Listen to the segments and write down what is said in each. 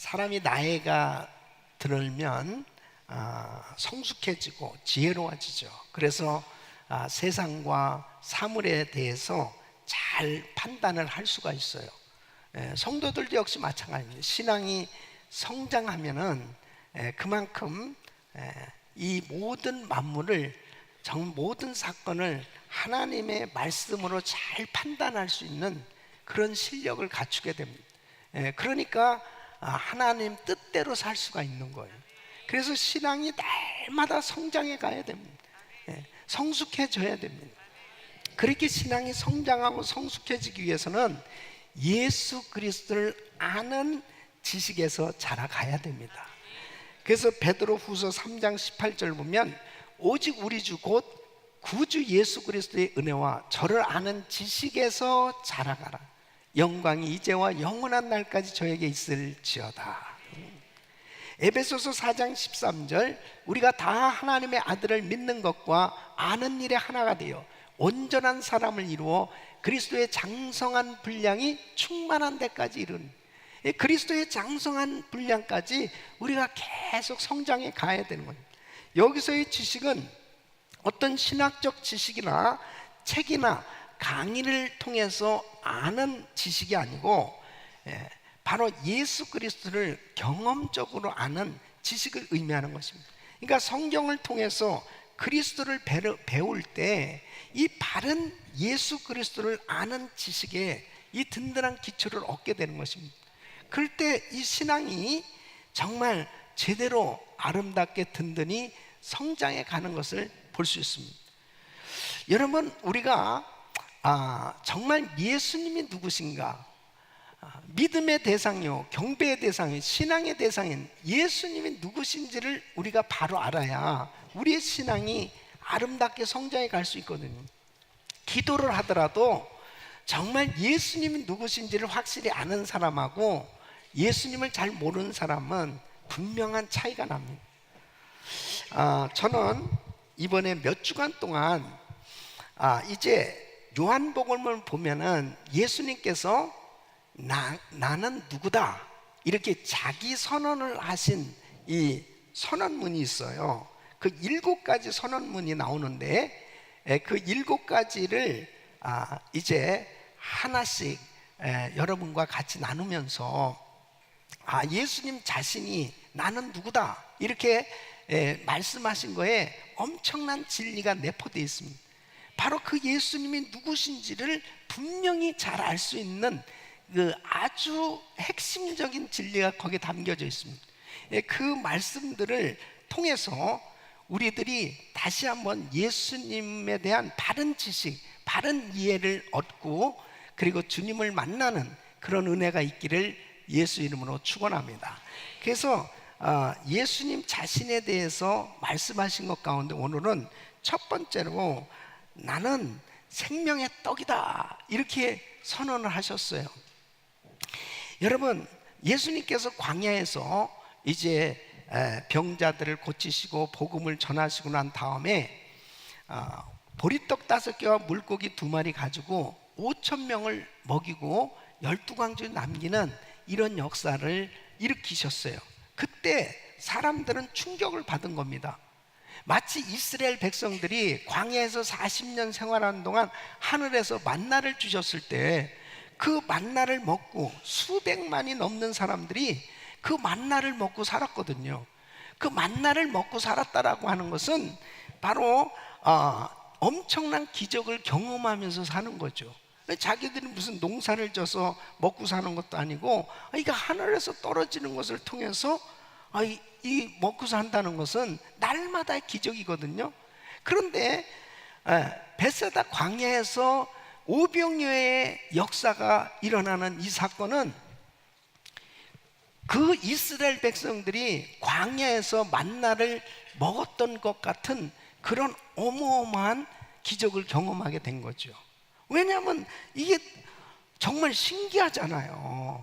사람이 나이가 들면 성숙해지고 지혜로워지죠. 그래서 세상과 사물에 대해서 잘 판단을 할 수가 있어요. 성도들도 역시 마찬가지입니다. 신앙이 성장하면은 그만큼 이 모든 만물을, 모든 사건을 하나님의 말씀으로 잘 판단할 수 있는 그런 실력을 갖추게 됩니다. 그러니까 하나님 뜻대로 살 수가 있는 거예요. 그래서 신앙이 날마다 성장해 가야 됩니다. 성숙해져야 됩니다. 그렇게 신앙이 성장하고 성숙해지기 위해서는 예수 그리스도를 아는 지식에서 자라가야 됩니다. 그래서 베드로 후서 3장 18절 보면 오직 우리 주 곧 구주 예수 그리스도의 은혜와 저를 아는 지식에서 자라가라. 영광이 이제와 영원한 날까지 저에게 있을지어다. 에베소서 4장 13절 우리가 다 하나님의 아들을 믿는 것과 아는 일에 하나가 되어 온전한 사람을 이루어 그리스도의 장성한 분량이 충만한 데까지 이른, 그리스도의 장성한 분량까지 우리가 계속 성장해 가야 되는 거예요. 여기서의 지식은 어떤 신학적 지식이나 책이나 강의를 통해서 아는 지식이 아니고 바로 예수 그리스도를 경험적으로 아는 지식을 의미하는 것입니다. 그러니까 성경을 통해서 그리스도를 배울 때 이 바른 예수 그리스도를 아는 지식에 이 든든한 기초를 얻게 되는 것입니다. 그럴 때 이 신앙이 정말 제대로 아름답게 든든히 성장해 가는 것을 볼 수 있습니다. 여러분, 우리가 정말 예수님이 누구신가, 믿음의 대상이요 경배의 대상인 신앙의 대상인 예수님이 누구신지를 우리가 바로 알아야 우리의 신앙이 아름답게 성장해 갈 수 있거든요. 기도를 하더라도 정말 예수님이 누구신지를 확실히 아는 사람하고 예수님을 잘 모르는 사람은 분명한 차이가 납니다. 저는 이번에 몇 주간 동안 이제 요한복음을 보면은 예수님께서 나는 누구다 이렇게 자기 선언을 하신 이 선언문이 있어요. 그 7가지 선언문이 나오는데 그 7가지를 이제 하나씩 여러분과 같이 나누면서 예수님 자신이 나는 누구다 이렇게 말씀하신 거에 엄청난 진리가 내포되어 있습니다. 바로 그 예수님이 누구신지를 분명히 잘 알 수 있는 그 아주 핵심적인 진리가 거기에 담겨져 있습니다. 그 말씀들을 통해서 우리들이 다시 한번 예수님에 대한 바른 지식, 바른 이해를 얻고 그리고 주님을 만나는 그런 은혜가 있기를 예수 이름으로 축원합니다. 그래서 예수님 자신에 대해서 말씀하신 것 가운데 오늘은 첫 번째로 나는 생명의 떡이다 이렇게 선언을 하셨어요. 여러분, 예수님께서 광야에서 이제 병자들을 고치시고 복음을 전하시고 난 다음에 보리떡 5개와 물고기 2마리 가지고 5,000명을 먹이고 12광주 남기는 이런 역사를 일으키셨어요. 그때 사람들은 충격을 받은 겁니다. 마치 이스라엘 백성들이 광야에서 40년 생활하는 동안 하늘에서 만나를 주셨을 때 그 만나를 먹고 수백만이 넘는 사람들이 그 만나를 먹고 살았거든요. 그 만나를 먹고 살았다라고 하는 것은 바로 엄청난 기적을 경험하면서 사는 거죠. 자기들이 무슨 농사를 져서 먹고 사는 것도 아니고 이게 하늘에서 떨어지는 것을 통해서 이 먹고 산다는 것은 날마다 기적이거든요. 그런데 베세다 광야에서 오병이어의 역사가 일어나는 이 사건은 그 이스라엘 백성들이 광야에서 만나를 먹었던 것 같은 그런 어마어마한 기적을 경험하게 된 거죠. 왜냐하면 이게 정말 신기하잖아요.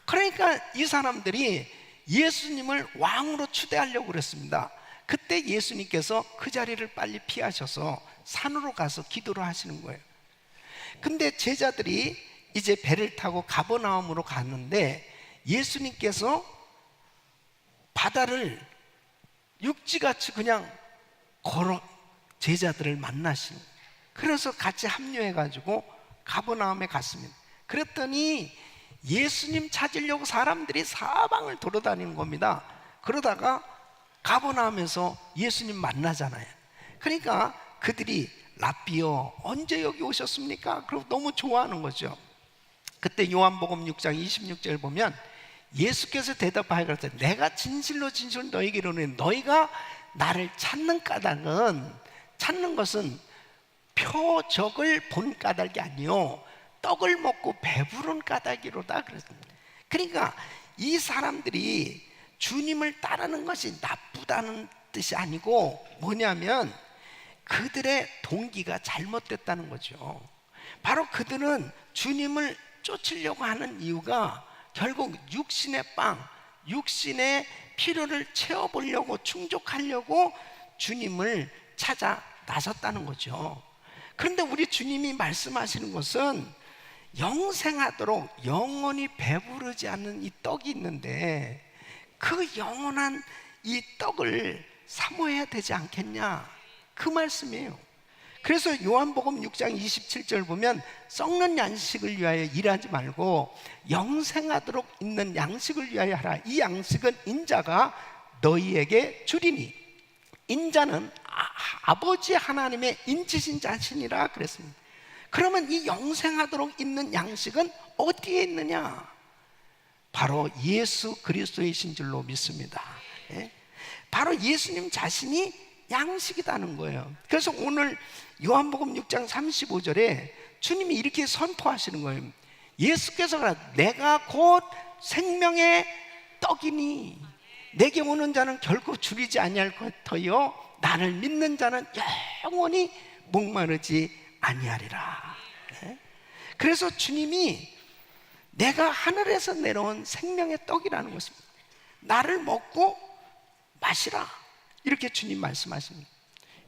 그러니까 이 사람들이 예수님을 왕으로 추대하려고 그랬습니다. 그때 예수님께서 그 자리를 빨리 피하셔서 산으로 가서 기도를 하시는 거예요. 근데 제자들이 이제 배를 타고 가버나움으로 갔는데 예수님께서 바다를 육지같이 그냥 걸어 제자들을 만나신, 그래서 같이 합류해가지고 가버나움에 갔습니다. 그랬더니 예수님 찾으려고 사람들이 사방을 돌아다니는 겁니다. 그러다가 가버나움에서 예수님 만나잖아요. 그러니까 그들이 랍비여 언제 여기 오셨습니까? 그리고 너무 좋아하는 거죠. 그때 요한복음 6장 26절 보면 예수께서 대답하여 가라사대 내가 진실로 진실로 너희에게 이르노니 너희가 나를 찾는 까닭은, 찾는 것은 표적을 본 까닭이 아니요 떡을 먹고 배부른 까닭이로다 그랬습니다. 그러니까 이 사람들이 주님을 따르는 것이 나쁘다는 뜻이 아니고 뭐냐면 그들의 동기가 잘못됐다는 거죠. 바로 그들은 주님을 쫓으려고 하는 이유가 결국 육신의 빵, 육신의 필요를 채워보려고, 충족하려고 주님을 찾아 나섰다는 거죠. 그런데 우리 주님이 말씀하시는 것은 영생하도록 영원히 배부르지 않는 이 떡이 있는데 그 영원한 이 떡을 사모해야 되지 않겠냐, 그 말씀이에요. 그래서 요한복음 6장 27절 보면 썩는 양식을 위하여 일하지 말고 영생하도록 있는 양식을 위하여 하라. 이 양식은 인자가 너희에게 주리니 인자는 아버지 하나님의 인치신 자신이라 그랬습니다. 그러면 이 영생하도록 있는 양식은 어디에 있느냐? 바로 예수 그리스도이신 줄로 믿습니다. 바로 예수님 자신이 양식이라는 거예요. 그래서 오늘 요한복음 6장 35절에 주님이 이렇게 선포하시는 거예요. 예수께서 내가 곧 생명의 떡이니 내게 오는 자는 결코 줄이지 아니할 것이요 나를 믿는 자는 영원히 목마르지 아니하리라. 그래서 주님이 내가 하늘에서 내려온 생명의 떡이라는 것입니다. 나를 먹고 마시라, 이렇게 주님 말씀하십니다.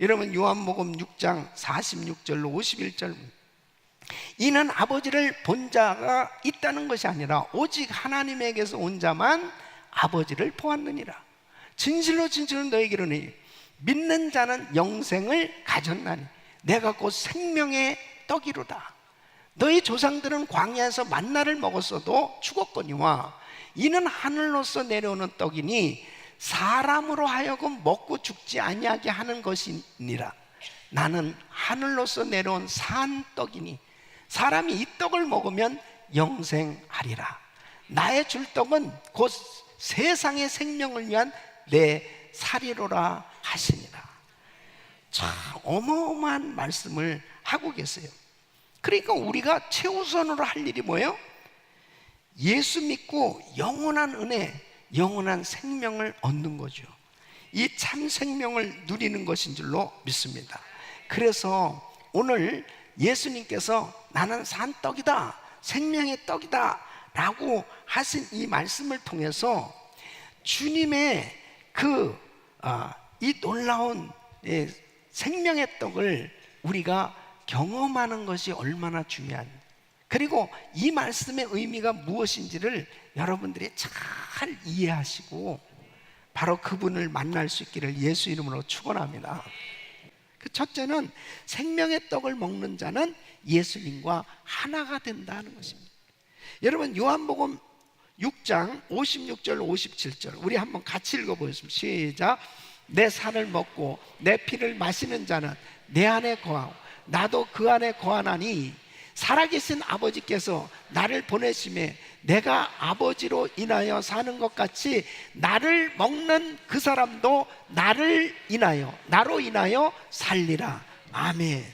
여러분 요한복음 6장 46절로 51절 이는 아버지를 본 자가 있다는 것이 아니라 오직 하나님에게서 온 자만 아버지를 보았느니라. 진실로 진실로 너희에게 이르노니 믿는 자는 영생을 가졌나니 내가 곧 생명의 떡이로다. 너희 조상들은 광야에서 만나를 먹었어도 죽었거니와 이는 하늘로서 내려오는 떡이니 사람으로 하여금 먹고 죽지 아니하게 하는 것이니라. 나는 하늘로서 내려온 산 떡이니 사람이 이 떡을 먹으면 영생하리라. 나의 줄 떡은 곧 세상의 생명을 위한 내 살이로라 하시니라. 참 어마어마한 말씀을 하고 계세요. 그러니까 우리가 최우선으로 할 일이 뭐예요? 예수 믿고 영원한 은혜, 영원한 생명을 얻는 거죠. 이 참 생명을 누리는 것인 줄로 믿습니다. 그래서 오늘 예수님께서 나는 산떡이다, 생명의 떡이다 라고 하신 이 말씀을 통해서 주님의 이 놀라운 생명의 떡을 우리가 경험하는 것이 얼마나 중요한지, 그리고 이 말씀의 의미가 무엇인지를 여러분들이 잘 이해하시고 바로 그분을 만날 수 있기를 예수 이름으로 축원합니다. 그 첫째는 생명의 떡을 먹는 자는 예수님과 하나가 된다는 것입니다. 여러분 요한복음 6장 56절 57절 우리 한번 같이 읽어보겠습니다. 시작. 내 살을 먹고 내 피를 마시는 자는 내 안에 거하고 나도 그 안에 거하나니 살아계신 아버지께서 나를 보내심에 내가 아버지로 인하여 사는 것 같이 나를 먹는 그 사람도 나로 인하여 살리라. 아멘.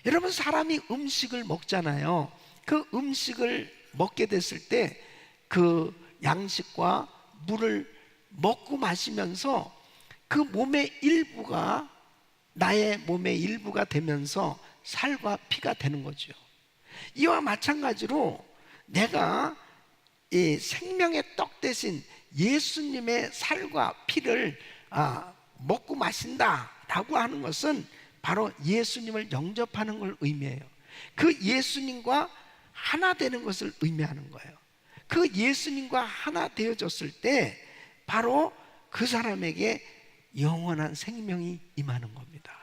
여러분 사람이 음식을 먹잖아요. 그 음식을 먹게 됐을 때 그 양식과 물을 먹고 마시면서 그 몸의 일부가 나의 몸의 일부가 되면서 살과 피가 되는 거죠. 이와 마찬가지로 내가 이 생명의 떡 대신 예수님의 살과 피를 먹고 마신다라고 하는 것은 바로 예수님을 영접하는 걸 의미해요. 그 예수님과 하나 되는 것을 의미하는 거예요. 그 예수님과 하나 되어졌을 때 바로 그 사람에게 영원한 생명이 임하는 겁니다.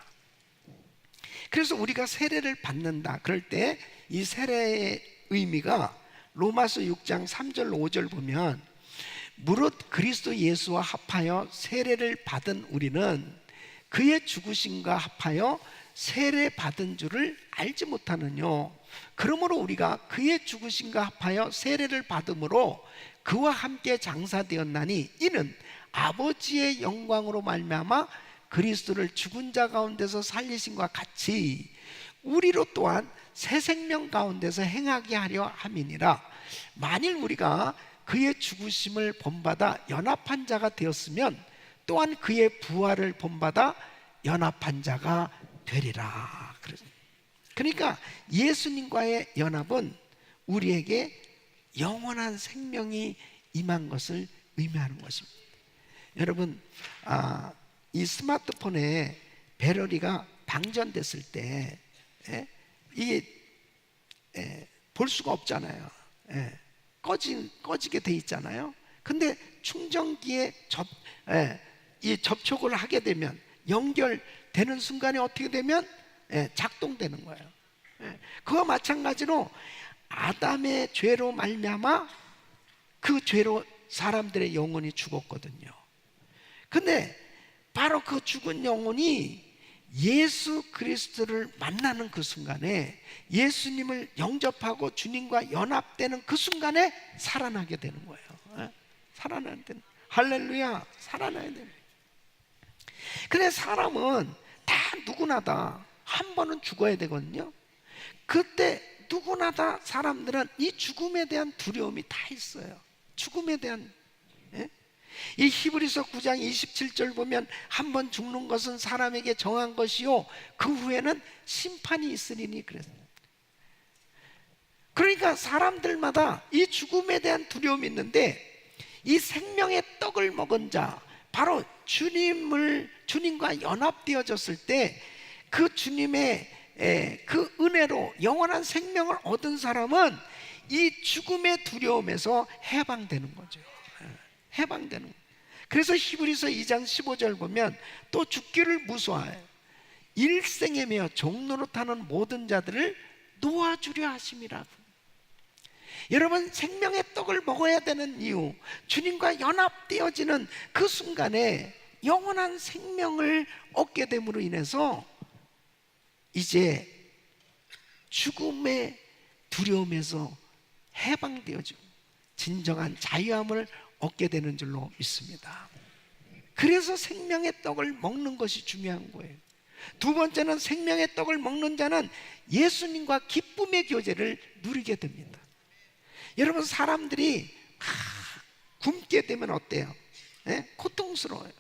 그래서 우리가 세례를 받는다 그럴 때 이 세례의 의미가 로마서 6장 3절 5절 보면, 무릇 그리스도 예수와 합하여 세례를 받은 우리는 그의 죽으심과 합하여 세례 받은 줄을 알지 못하느뇨. 그러므로 우리가 그의 죽으심과 합하여 세례를 받음으로 그와 함께 장사되었나니, 이는 아버지의 영광으로 말미암아 그리스도를 죽은 자 가운데서 살리심과 같이 우리로 또한 새 생명 가운데서 행하게 하려 함이니라. 만일 우리가 그의 죽으심을 본받아 연합한 자가 되었으면 또한 그의 부활을 본받아 연합한 자가 되리라. 그러니까 예수님과의 연합은 우리에게 영원한 생명이 임한 것을 의미하는 것입니다. 여러분, 이 스마트폰에 배터리가 방전됐을 때 이게 볼 수가 없잖아요. 꺼지게 돼 있잖아요. 근데 충전기에 이 접촉을 하게 되면, 연결되는 순간에 어떻게 되면 작동되는 거예요. 그와 마찬가지로 아담의 죄로 말미암아 그 죄로 사람들의 영혼이 죽었거든요. 근데 바로 그 죽은 영혼이 예수 그리스도를 만나는 그 순간에, 예수님을 영접하고 주님과 연합되는 그 순간에 살아나게 되는 거예요. 살아나야 되는, 할렐루야, 살아나야 되는. 근데 사람은 다 누구나 다 한 번은 죽어야 되거든요. 그때 누구나 다 사람들은 이 죽음에 대한 두려움이 다 있어요. 죽음에 대한, 이 히브리서 9장 27절 보면, 한 번 죽는 것은 사람에게 정한 것이요 그 후에는 심판이 있으리니 그랬어요. 그러니까 사람들마다 이 죽음에 대한 두려움이 있는데, 이 생명의 떡을 먹은 자, 바로 주님과 연합되어졌을 때 그 주님의 그 은혜로 영원한 생명을 얻은 사람은 이 죽음의 두려움에서 해방되는 거죠. 해방되는. 그래서 히브리서 2장 15절 보면, 또 죽기를 무서워하여 일생에 매여 종노릇하는 모든 자들을 놓아주려 하심이라. 여러분, 생명의 떡을 먹어야 되는 이유, 주님과 연합되어지는 그 순간에 영원한 생명을 얻게 됨으로 인해서 이제 죽음의 두려움에서 해방되어지고 진정한 자유함을 얻게 되는 줄로 믿습니다. 그래서 생명의 떡을 먹는 것이 중요한 거예요. 두 번째는, 생명의 떡을 먹는 자는 예수님과 기쁨의 교제를 누리게 됩니다. 여러분, 사람들이 굶게 되면 어때요? 고통스러워요.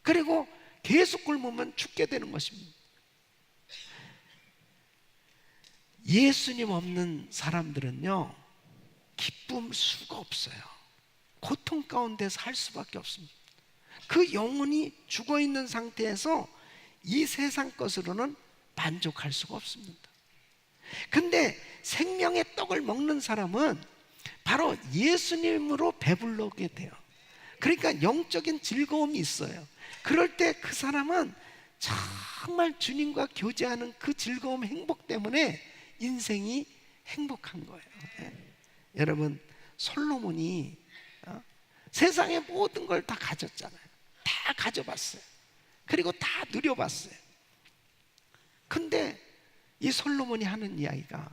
그리고 계속 굶으면 죽게 되는 것입니다. 예수님 없는 사람들은요, 기쁨 수가 없어요. 고통 가운데서 할 수밖에 없습니다. 그 영혼이 죽어있는 상태에서 이 세상 것으로는 만족할 수가 없습니다. 근데 생명의 떡을 먹는 사람은 바로 예수님으로 배불러게 돼요. 그러니까 영적인 즐거움이 있어요. 그럴 때 그 사람은 정말 주님과 교제하는 그 즐거움, 행복 때문에 인생이 행복한 거예요. 여러분, 솔로몬이 세상의 모든 걸 다 가졌잖아요. 다 가져봤어요. 그리고 다 누려봤어요. 근데 이 솔로몬이 하는 이야기가,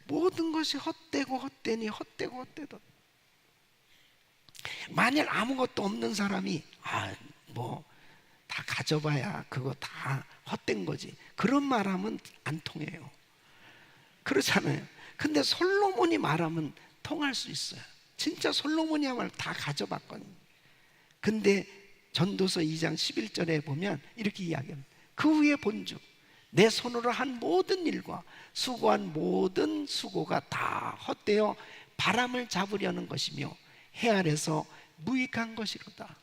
모든 것이 헛되고 헛되니 헛되고 헛되도, 만일 아무것도 없는 사람이 다 가져봐야 그거 다 헛된 거지, 그런 말하면 안 통해요. 그렇잖아요. 근데 솔로몬이 말하면 통할 수 있어요. 진짜 솔로몬이야말로 다 가져봤거든요. 근데 전도서 2장 11절에 보면 이렇게 이야기합니다. 그 후에 본즉 내 손으로 한 모든 일과 수고한 모든 수고가 다 헛되어 바람을 잡으려는 것이며 해 아래서 무익한 것이로다.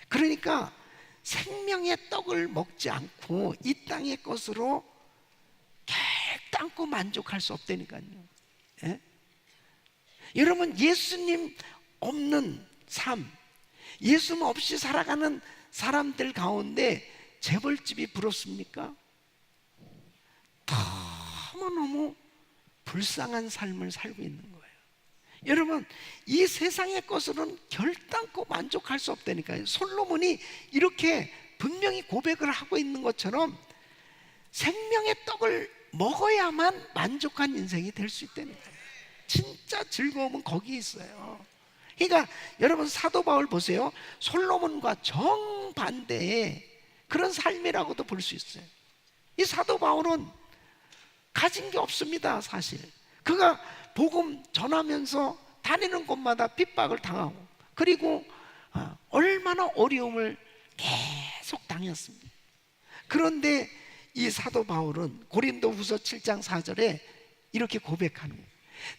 그러니까 생명의 떡을 먹지 않고 이 땅의 것으로 결단코 만족할 수 없다니까요. 여러분, 예수님 없는 삶, 예수 없이 살아가는 사람들 가운데 재벌집이 부럽습니까? 너무너무 불쌍한 삶을 살고 있는 거예요. 여러분, 이 세상의 것으로는 결단코 만족할 수 없다니까요. 솔로몬이 이렇게 분명히 고백을 하고 있는 것처럼 생명의 떡을 먹어야만 만족한 인생이 될 수 있다니까요. 진짜 즐거움은 거기에 있어요. 그러니까 여러분, 사도 바울 보세요. 솔로몬과 정반대의 그런 삶이라고도 볼 수 있어요. 이 사도 바울은 가진 게 없습니다. 사실 그가 복음 전하면서 다니는 곳마다 핍박을 당하고, 그리고 얼마나 어려움을 계속 당했습니다. 그런데 이 사도 바울은 고린도후서 7장 4절에 이렇게 고백하는 거예요.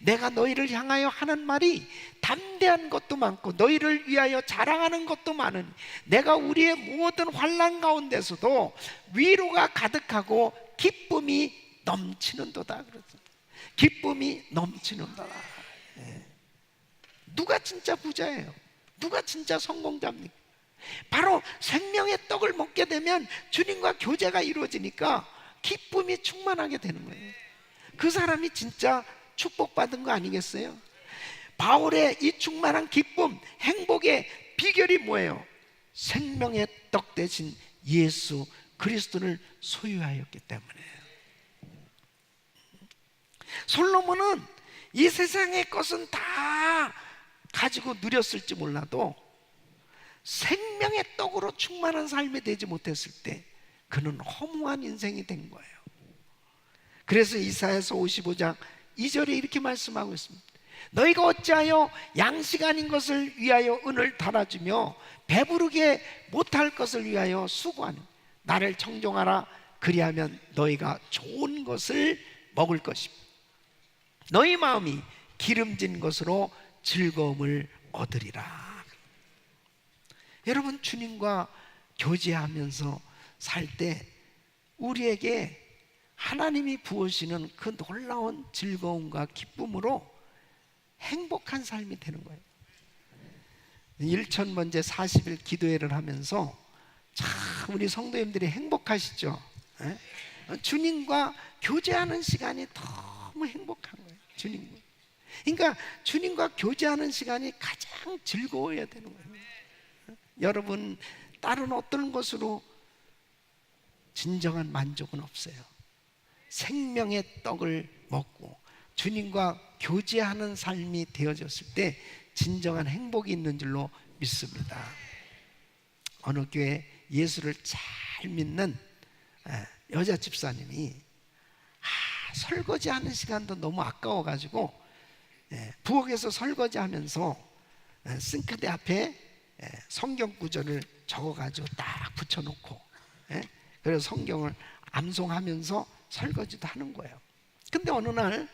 내가 너희를 향하여 하는 말이 담대한 것도 많고 너희를 위하여 자랑하는 것도 많으니 내가 우리의 모든 환난 가운데서도 위로가 가득하고 기쁨이 넘치는도다. 그랬어요. 기쁨이 넘치는도다. 누가 진짜 부자예요? 누가 진짜 성공자입니까? 바로 생명의 떡을 먹게 되면 주님과 교제가 이루어지니까 기쁨이 충만하게 되는 거예요. 그 사람이 진짜 축복받은 거 아니겠어요? 바울의 이 충만한 기쁨, 행복의 비결이 뭐예요? 생명의 떡 대신 예수 그리스도를 소유하였기 때문이에요. 솔로몬은 이 세상의 것은 다 가지고 누렸을지 몰라도 생명의 떡으로 충만한 삶이 되지 못했을 때 그는 허무한 인생이 된 거예요. 그래서 이사야서 55장 2절에 이렇게 말씀하고 있습니다. 너희가 어찌하여 양식 아닌 것을 위하여 은을 달아주며 배부르게 못할 것을 위하여 수고하니 나를 청종하라. 그리하면 너희가 좋은 것을 먹을 것입니다. 너희 마음이 기름진 것으로 즐거움을 얻으리라. 여러분, 주님과 교제하면서 살 때 우리에게 하나님이 부으시는 그 놀라운 즐거움과 기쁨으로 행복한 삶이 되는 거예요. 일천번제 40일 기도회를 하면서 참 우리 성도님들이 행복하시죠? 주님과 교제하는 시간이 너무 행복한 거예요. 주님과. 그러니까 주님과 교제하는 시간이 가장 즐거워야 되는 거예요. 여러분, 다른 어떤 것으로 진정한 만족은 없어요. 생명의 떡을 먹고 주님과 교제하는 삶이 되어졌을 때 진정한 행복이 있는 줄로 믿습니다. 어느 교회 예수를 잘 믿는 여자 집사님이 설거지하는 시간도 너무 아까워가지고 부엌에서 설거지하면서 싱크대 앞에 성경 구절을 적어가지고 딱 붙여놓고 그래서 성경을 암송하면서 설거지도 하는 거예요. 근데 어느 날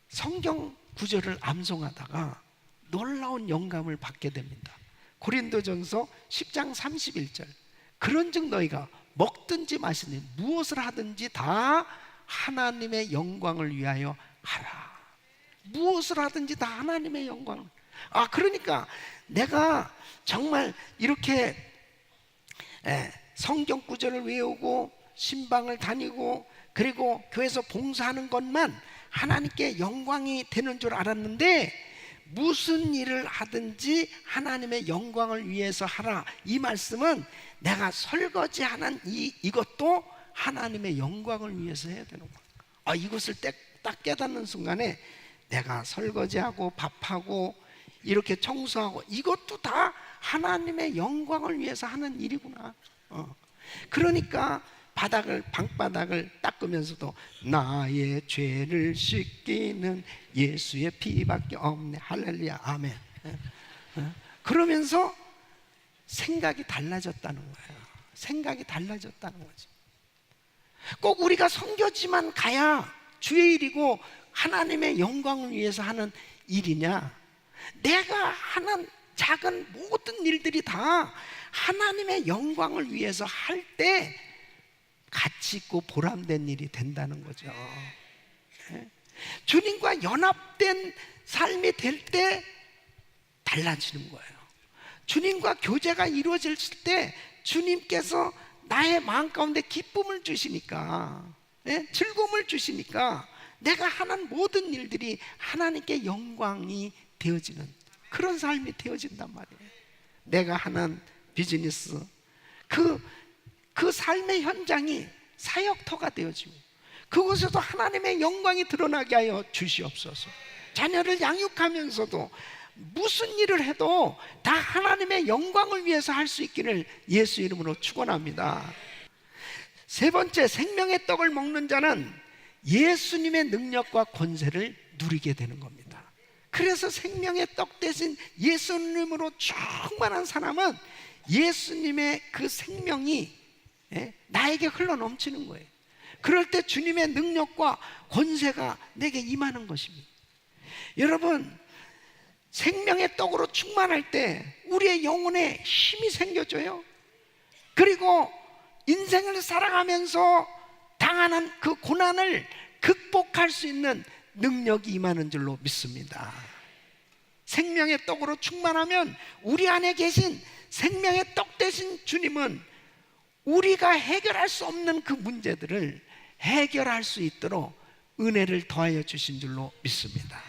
성경 구절을 암송하다가 놀라운 영감을 받게 됩니다. 고린도전서 10장 31절 그런즉 너희가 먹든지 마시든지 무엇을 하든지 다 하나님의 영광을 위하여 하라. 무엇을 하든지 다 하나님의 영광을. 그러니까 내가 정말 이렇게 성경 구절을 외우고 신방을 다니고 그리고 교회에서 봉사하는 것만 하나님께 영광이 되는 줄 알았는데 무슨 일을 하든지 하나님의 영광을 위해서 하라. 이 말씀은 내가 설거지하는 이것도 하나님의 영광을 위해서 해야 되는 거야. 이것을 딱 깨닫는 순간에 내가 설거지하고 밥하고 이렇게 청소하고 이것도 다 하나님의 영광을 위해서 하는 일이구나. 그러니까 방바닥을 닦으면서도 나의 죄를 씻기는 예수의 피밖에 없네. 할렐루야, 아멘. 그러면서 생각이 달라졌다는 거예요. 생각이 달라졌다는 거죠. 꼭 우리가 선교지만 가야 주의 일이고 하나님의 영광을 위해서 하는 일이냐? 내가 하는 작은 모든 일들이 다 하나님의 영광을 위해서 할 때 가치 있고 보람된 일이 된다는 거죠. 주님과 연합된 삶이 될 때 달라지는 거예요. 주님과 교제가 이루어질 때 주님께서 나의 마음 가운데 기쁨을 주시니까, 즐거움을 주시니까 내가 하는 모든 일들이 하나님께 영광이 되어지는 그런 삶이 되어진단 말이에요. 내가 하는 비즈니스, 그 삶의 현장이 사역터가 되어지고 그곳에서 하나님의 영광이 드러나게 하여 주시옵소서. 자녀를 양육하면서도 무슨 일을 해도 다 하나님의 영광을 위해서 할 수 있기를 예수 이름으로 축원합니다. 세 번째, 생명의 떡을 먹는 자는 예수님의 능력과 권세를 누리게 되는 겁니다. 그래서 생명의 떡 대신 예수님으로 충만한 사람은 예수님의 그 생명이 나에게 흘러넘치는 거예요. 그럴 때 주님의 능력과 권세가 내게 임하는 것입니다. 여러분, 생명의 떡으로 충만할 때 우리의 영혼에 힘이 생겨져요. 그리고 인생을 살아가면서 당하는 그 고난을 극복할 수 있는 능력이 임하는 줄로 믿습니다. 생명의 떡으로 충만하면 우리 안에 계신 생명의 떡 되신 주님은 우리가 해결할 수 없는 그 문제들을 해결할 수 있도록 은혜를 더하여 주신 줄로 믿습니다.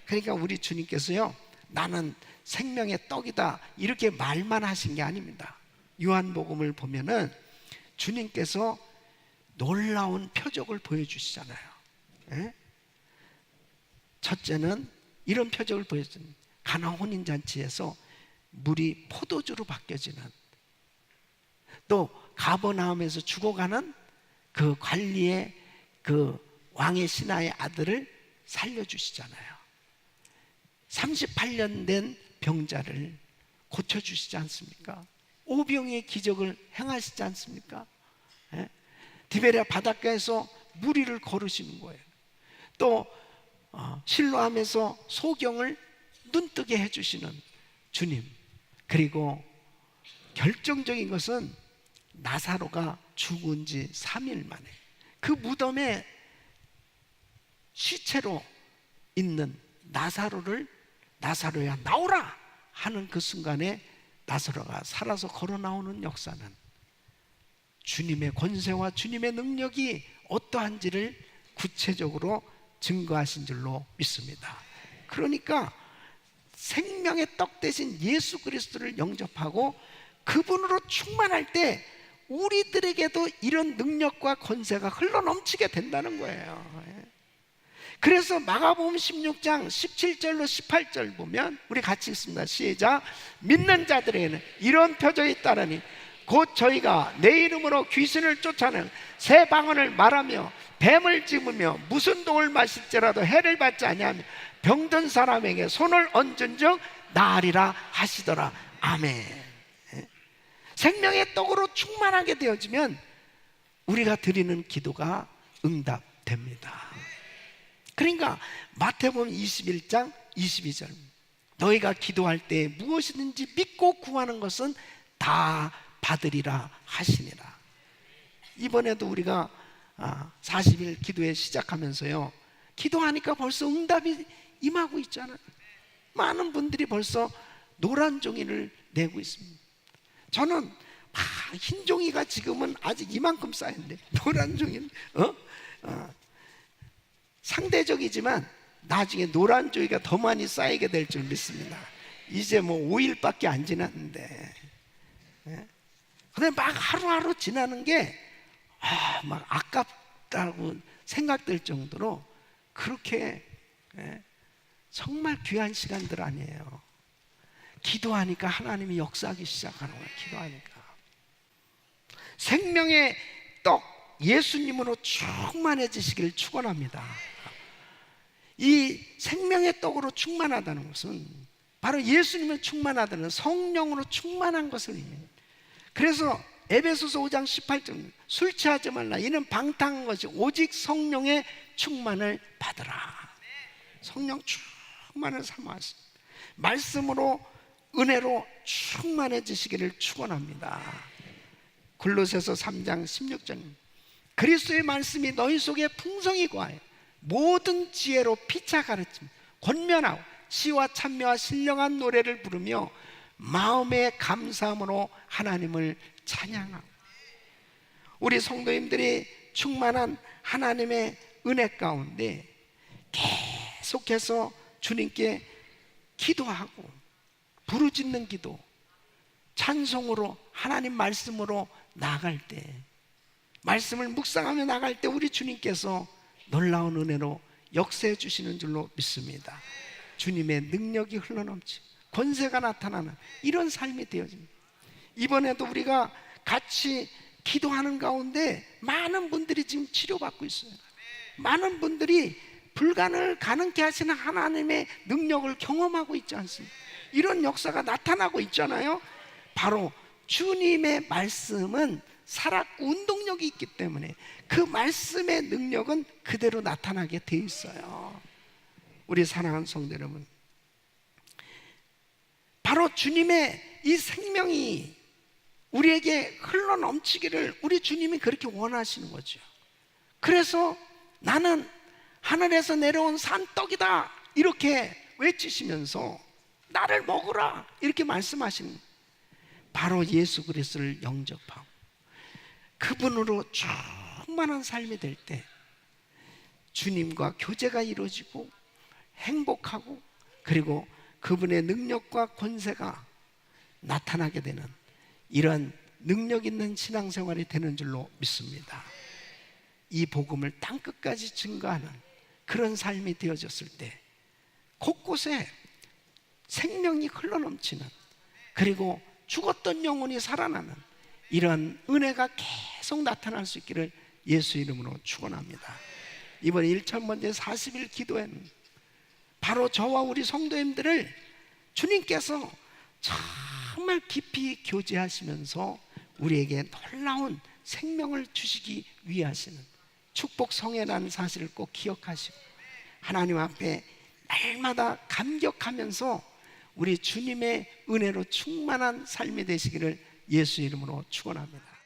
그러니까 우리 주님께서요, 나는 생명의 떡이다 이렇게 말만 하신 게 아닙니다. 요한복음을 보면은 주님께서 놀라운 표적을 보여주시잖아요. 첫째는 이런 표적을 보여주는, 가나 혼인잔치에서 물이 포도주로 바뀌어지는, 또 가버나움에서 죽어가는 그 관리의 그 왕의 신하의 아들을 살려주시잖아요. 38년 된 병자를 고쳐주시지 않습니까? 오병이의 기적을 행하시지 않습니까? 디베랴 바닷가에서 무리를 거르시는 거예요. 또 실로암에서 소경을 눈뜨게 해주시는 주님. 그리고 결정적인 것은 나사로가 죽은 지 3일 만에 그 무덤에 시체로 있는 나사로야 나오라 하는 그 순간에 나사로가 살아서 걸어 나오는 역사는 주님의 권세와 주님의 능력이 어떠한지를 구체적으로 증거하신 줄로 믿습니다. 그러니까 생명의 떡 대신 예수 그리스도를 영접하고 그분으로 충만할 때 우리들에게도 이런 능력과 권세가 흘러넘치게 된다는 거예요. 그래서 마가복음 16장 17절로 18절 보면 우리 같이 읽습니다. 시작. 믿는 자들에게는 이런 표적이 있다라니 곧 저희가 내 이름으로 귀신을 쫓아내는 새 방언을 말하며 뱀을 집으며 무슨 독을 마실지라도 해를 받지 아니하며 병든 사람에게 손을 얹은 즉 나으리라 하시더라. 아멘. 생명의 떡으로 충만하게 되어지면 우리가 드리는 기도가 응답됩니다. 그러니까 마태복음 21장 22절 너희가 기도할 때 무엇이든지 믿고 구하는 것은 다 받으리라 하시니라. 이번에도 우리가 40일 기도회 시작하면서요, 기도하니까 벌써 응답이 임하고 있잖아요. 많은 분들이 벌써 노란 종이를 내고 있습니다. 저는 흰 종이가 지금은 아직 이만큼 쌓였는데 노란 종이는 상대적이지만 나중에 노란 종이가 더 많이 쌓이게 될 줄 믿습니다. 이제 뭐 5일밖에 안 지났는데, 근데 막 하루하루 지나는 게 막 아깝다고 생각될 정도로 그렇게 정말 귀한 시간들 아니에요. 기도하니까 하나님이 역사하기 시작하는 거예요. 기도하니까 생명의 떡 예수님으로 충만해지시기를 축원합니다. 이 생명의 떡으로 충만하다는 것은 바로 예수님은 충만하다는 성령으로 충만한 것을 의미합니다. 그래서 에베소서 5장 18절 술 취하지 말라 이는 방탕한 것이 오직 성령의 충만을 받으라. 성령 충만을 삼아서 말씀으로 은혜로 충만해지시기를 축원합니다. 골로새서 3장 16절 그리스도의 말씀이 너희 속에 풍성히 거하여 모든 지혜로 피차 가르침 권면하고 시와 찬미와 신령한 노래를 부르며 마음의 감사함으로 하나님을 찬양하고, 우리 성도님들이 충만한 하나님의 은혜 가운데 계속해서 주님께 기도하고 부르짖는 기도, 찬송으로 하나님 말씀으로 나아갈 때, 말씀을 묵상하며 나갈 때 우리 주님께서 놀라운 은혜로 역사해 주시는 줄로 믿습니다. 주님의 능력이 흘러넘치고 권세가 나타나는 이런 삶이 되어집니다. 이번에도 우리가 같이 기도하는 가운데 많은 분들이 지금 치료받고 있어요. 많은 분들이 불가능을 가능케 하시는 하나님의 능력을 경험하고 있지 않습니까? 이런 역사가 나타나고 있잖아요. 바로 주님의 말씀은 살았고 운동력이 있기 때문에 그 말씀의 능력은 그대로 나타나게 돼 있어요. 우리 사랑하는 성도 여러분, 바로 주님의 이 생명이 우리에게 흘러넘치기를 우리 주님이 그렇게 원하시는 거죠. 그래서 나는 하늘에서 내려온 산떡이다 이렇게 외치시면서 나를 먹으라 이렇게 말씀하시는 거예요. 바로 예수 그리스도를 영접하고 그분으로 충만한 삶이 될 때 주님과 교제가 이루어지고 행복하고, 그리고 그분의 능력과 권세가 나타나게 되는 이런 능력 있는 신앙생활이 되는 줄로 믿습니다. 이 복음을 땅끝까지 증거하는 그런 삶이 되어졌을 때 곳곳에 생명이 흘러넘치는, 그리고 죽었던 영혼이 살아나는 이런 은혜가 계속 나타날 수 있기를 예수 이름으로 축원합니다. 이번 1,000번째 40일 기도에는 바로 저와 우리 성도님들을 주님께서 정말 깊이 교제하시면서 우리에게 놀라운 생명을 주시기 위해 하시는 축복 성회라는 사실을 꼭 기억하시고 하나님 앞에 날마다 감격하면서 우리 주님의 은혜로 충만한 삶이 되시기를 예수 이름으로 축원합니다.